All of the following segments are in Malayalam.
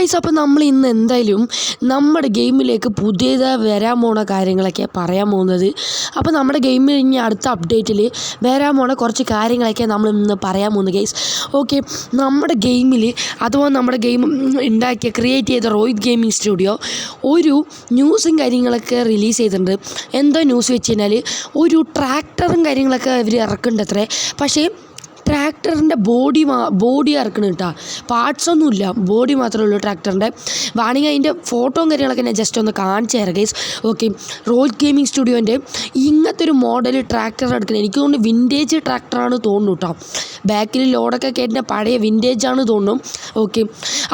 ഗൈസ്, അപ്പോൾ നമ്മൾ ഇന്ന് എന്തായാലും നമ്മുടെ ഗെയിമിലേക്ക് പുതിയതായി വരാൻ പോണ കാര്യങ്ങളൊക്കെ പറയാൻ പോകുന്നത്. അപ്പോൾ നമ്മുടെ ഗെയിമിൽ ഇനി അടുത്ത അപ്ഡേറ്റിൽ വരാൻ പോണ കുറച്ച് കാര്യങ്ങളൊക്കെ നമ്മൾ ഇന്ന് പറയാൻ പോകുന്നത് ഗൈസ്. ഓക്കെ, നമ്മുടെ ഗെയിമിൽ അഥവാ നമ്മുടെ ഗെയിം ക്രിയേറ്റ് ചെയ്ത റോയിഡ് ഗെയിമിംഗ് സ്റ്റുഡിയോ ഒരു ന്യൂസും കാര്യങ്ങളൊക്കെ റിലീസ് ചെയ്തിട്ടുണ്ട്. എന്താ ന്യൂസ് വെച്ച് കഴിഞ്ഞാൽ ഒരു ട്രാക്ടറും കാര്യങ്ങളൊക്കെ അവർ ഇറക്കുന്നുണ്ട് അത്രേ. പക്ഷേ ട്രാക്ടറിൻ്റെ ബോഡി ഇറക്കണം കേട്ടോ, പാർട്സൊന്നുമില്ല, ബോഡി മാത്രമേ ഉള്ളൂ ട്രാക്ടറിൻ്റെ. വേണമെങ്കിൽ അതിൻ്റെ ഫോട്ടോയും കാര്യങ്ങളൊക്കെ ഞാൻ ജസ്റ്റ് ഒന്ന് കാണിച്ചു തരാം ഗൈസ്. ഓക്കെ, റോയിഡ് ഗെയിമിംഗ് സ്റ്റുഡിയോൻ്റെ ഇങ്ങനത്തെ ഒരു മോഡൽ ട്രാക്ടർ എടുക്കുന്നത് എനിക്ക് തോന്നുന്നു വിൻറ്റേജ് ട്രാക്ടറാണ് തോന്നുന്നു കേട്ടോ. ബാക്കിൽ ലോഡൊക്കെ കയറ്റുന്ന പഴയ വിൻറ്റേജാണ് തോന്നുന്നു. ഓക്കെ,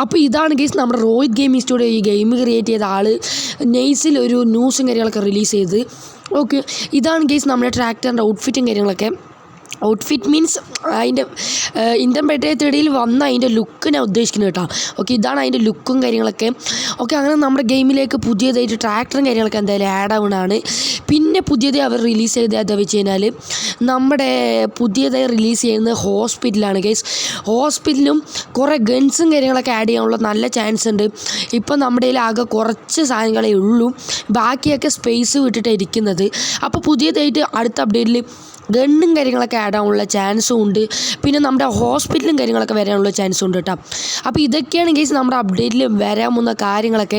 അപ്പോൾ ഇതാണ് ഗൈസ് നമ്മുടെ റോയിഡ് ഗെയിമിംഗ് സ്റ്റുഡിയോ ഈ ഗെയിം ക്രിയേറ്റ് ചെയ്ത ആൾ നൈസിൽ ഒരു ന്യൂസും കാര്യങ്ങളൊക്കെ റിലീസ് ചെയ്ത്. ഓക്കെ, ഇതാണ് ഗൈസ് നമ്മുടെ ട്രാക്ടറിൻ്റെ ഔട്ട്ഫിറ്റും കാര്യങ്ങളൊക്കെ. ഔട്ട്ഫിറ്റ് മീൻസ് അതിൻ്റെ ഇന്ത്യൻ പെട്രേത്തിടയിൽ വന്ന അതിൻ്റെ ലുക്ക് ഞാൻ ഉദ്ദേശിക്കുന്നത് കേട്ടോ. ഓക്കെ, ഇതാണ് അതിൻ്റെ ലുക്കും കാര്യങ്ങളൊക്കെ. ഓക്കെ, അങ്ങനെ നമ്മുടെ ഗെയിമിലേക്ക് പുതിയതായിട്ട് ട്രാക്ടറും കാര്യങ്ങളൊക്കെ എന്തായാലും ആഡ് ആവുന്നതാണ്. പിന്നെ പുതിയതായി അവർ റിലീസ് ചെയ്തത് വെച്ച് കഴിഞ്ഞാൽ നമ്മുടെ പുതിയതായി റിലീസ് ചെയ്യുന്നത് ഹോസ്പിറ്റലാണ് ഗൈസ്. ഹോസ്പിറ്റലും കുറേ ഗൺസും കാര്യങ്ങളൊക്കെ ആഡ് ചെയ്യാനുള്ള നല്ല ചാൻസ് ഉണ്ട്. ഇപ്പം നമ്മുടെ കയ്യിൽ ആകെ കുറച്ച് സാധനങ്ങളേ ഉള്ളൂ, ബാക്കിയൊക്കെ സ്പേസ് വിട്ടിട്ടാണ് ഇരിക്കുന്നത്. അപ്പോൾ പുതിയതായിട്ട് അടുത്ത അപ്ഡേറ്റിൽ ഗണ്ണും കാര്യങ്ങളൊക്കെ ആഡ് ആവാനുള്ള ചാൻസും ഉണ്ട്. പിന്നെ നമ്മുടെ ഹോസ്പിറ്റലും കാര്യങ്ങളൊക്കെ വരാനുള്ള ചാൻസും ഉണ്ട് കേട്ടോ. അപ്പോൾ ഇതൊക്കെയാണ് ഗൈസ് നമ്മുടെ അപ്ഡേറ്റിൽ വരാൻ പോകുന്ന കാര്യങ്ങളൊക്കെ.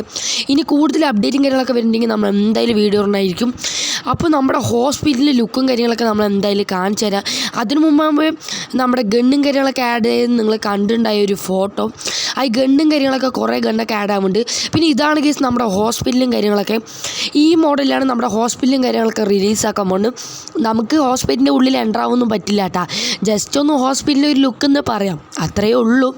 ഇനി കൂടുതൽ അപ്ഡേറ്റും കാര്യങ്ങളൊക്കെ വരുന്നുണ്ടെങ്കിൽ നമ്മൾ എന്തായാലും വീഡിയോ ഉണ്ടായിരിക്കും. അപ്പോൾ നമ്മുടെ ഹോസ്പിറ്റലിലെ ലുക്കും കാര്യങ്ങളൊക്കെ നമ്മൾ എന്തായാലും കാണിച്ചു തരാം. അതിനു മുമ്പ് നമ്മുടെ ഗണ്ണും കാര്യങ്ങളൊക്കെ ആഡ് ചെയ്ത് നിങ്ങൾ കണ്ടിട്ടുണ്ടായ ഒരു ഫോട്ടോ, ആ ഗണ്ണും കാര്യങ്ങളൊക്കെ കുറേ ഗണ്ണൊക്കെ ആഡ് ആവുന്നുണ്ട്. പിന്നെ ഇതാണ് ഗൈസ് നമ്മുടെ ഹോസ്പിറ്റലും കാര്യങ്ങളൊക്കെ. ഈ മോഡലിലാണ് നമ്മുടെ ഹോസ്പിറ്റലും കാര്യങ്ങളൊക്കെ റിലീസാക്കാൻ പോകുന്നത്. നമുക്ക് ഹോസ്പിറ്റലിൻ്റെ ഉള്ളിൽ എൻ്റർ ആവുമൊന്നും പറ്റില്ല കേട്ടോ, ജസ്റ്റ് ഒന്ന് ഹോസ്പിറ്റലിൽ ഒരു ലുക്ക് എന്ന് പറയാം, അത്രയേ ഉള്ളൂ.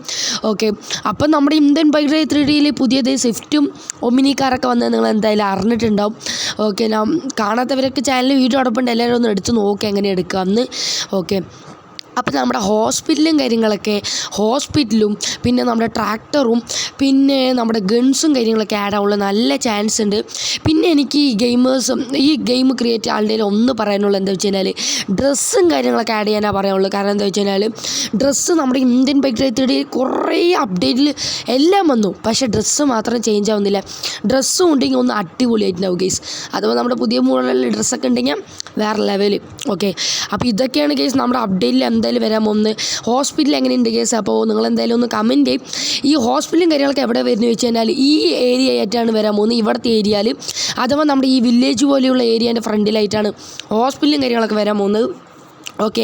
ഓക്കെ, അപ്പം നമ്മുടെ ഇന്ത്യൻ ബൈക്ക് 3Dയിൽ പുതിയത് സ്വിഫ്റ്റും ഒമിനി കാറൊക്കെ വന്നത് നിങ്ങൾ എന്തായാലും അറിഞ്ഞിട്ടുണ്ടാവും. ഓക്കെ, ഞാൻ കാണാത്തവരൊക്കെ ചാനലിൽ വീഡിയോ അടപ്പുണ്ട്, എല്ലാവരും ഒന്ന് എടുത്ത് നോക്കി എങ്ങനെ എടുക്കാമെന്ന്. ഓക്കെ, അപ്പോൾ നമ്മുടെ ഹോസ്പിറ്റലും കാര്യങ്ങളൊക്കെ, ഹോസ്പിറ്റലും പിന്നെ നമ്മുടെ ട്രാക്ടറും പിന്നെ നമ്മുടെ ഗൺസും കാര്യങ്ങളൊക്കെ ആഡ് ആവാനുള്ള നല്ല ചാൻസ് ഉണ്ട്. പിന്നെ എനിക്ക് ഈ ഗെയിം ക്രിയേറ്റ് ആളുടെ ഒന്ന് പറയാനുള്ളത് എന്താ വെച്ച് കഴിഞ്ഞാൽ ഡ്രസ്സും കാര്യങ്ങളൊക്കെ ആഡ് ചെയ്യാനാണ് പറയാനുള്ളൂ. കാരണം എന്താ വെച്ച് കഴിഞ്ഞാൽ ഡ്രസ്സ് നമ്മുടെ ഇന്ത്യൻ ബൈക്ക് 3D കുറേ അപ്ഡേറ്റിൽ എല്ലാം വന്നു, പക്ഷേ ഡ്രസ്സ് മാത്രം ചേഞ്ച് ആവുന്നില്ല. ഡ്രസ്സും ഉണ്ടെങ്കിൽ ഒന്ന് അടിപൊളിയായിട്ടുണ്ടാവും ഗെയ്സ്. അഥവാ നമ്മുടെ പുതിയ മോഡലിൽ ഡ്രസ്സൊക്കെ ഉണ്ടെങ്കിൽ വേറെ ലെവൽ. ഓക്കെ, അപ്പോൾ ഇതൊക്കെയാണ് ഗെയ്സ് നമ്മുടെ അപ്ഡേറ്റിൽ എന്തായാലും വരാൻ പോകുന്നത്. ഹോസ്പിറ്റൽ എങ്ങനെയുണ്ട് കേസ്, അപ്പോൾ നിങ്ങൾ എന്തായാലും ഒന്ന് കമൻറ്റ് ചെയ്യും. ഈ ഹോസ്പിറ്റലും കാര്യങ്ങളൊക്കെ എവിടെ വരുന്നത് വെച്ച് കഴിഞ്ഞാൽ ഈ ഏരിയ ആയിട്ടാണ് വരാൻ പോകുന്നത്, ഇവിടുത്തെ ഏരിയയിൽ. അഥവാ നമ്മുടെ ഈ വില്ലേജ് പോലെയുള്ള ഏരിയേൻ്റെ ഫ്രണ്ടിലായിട്ടാണ് ഹോസ്പിറ്റലും കാര്യങ്ങളൊക്കെ വരാൻ പോകുന്നത്. ഓക്കെ,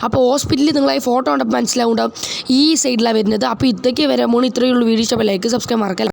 അപ്പോൾ ഹോസ്പിറ്റലിൽ നിങ്ങളായി ഫോട്ടോ കണ്ടപ്പോൾ മനസ്സിലാവുണ്ടാവും ഈ സൈഡിലാണ് വരുന്നത്. അപ്പോൾ ഇതൊക്കെ വരാൻ പോകുന്നത്. ഇത്രയേ ഉള്ളൂ വീഡിയോ. ഇഷ്ടപ്പെട്ട ലൈക്ക് സബ്സ്ക്രൈബ് മറക്കല്ല.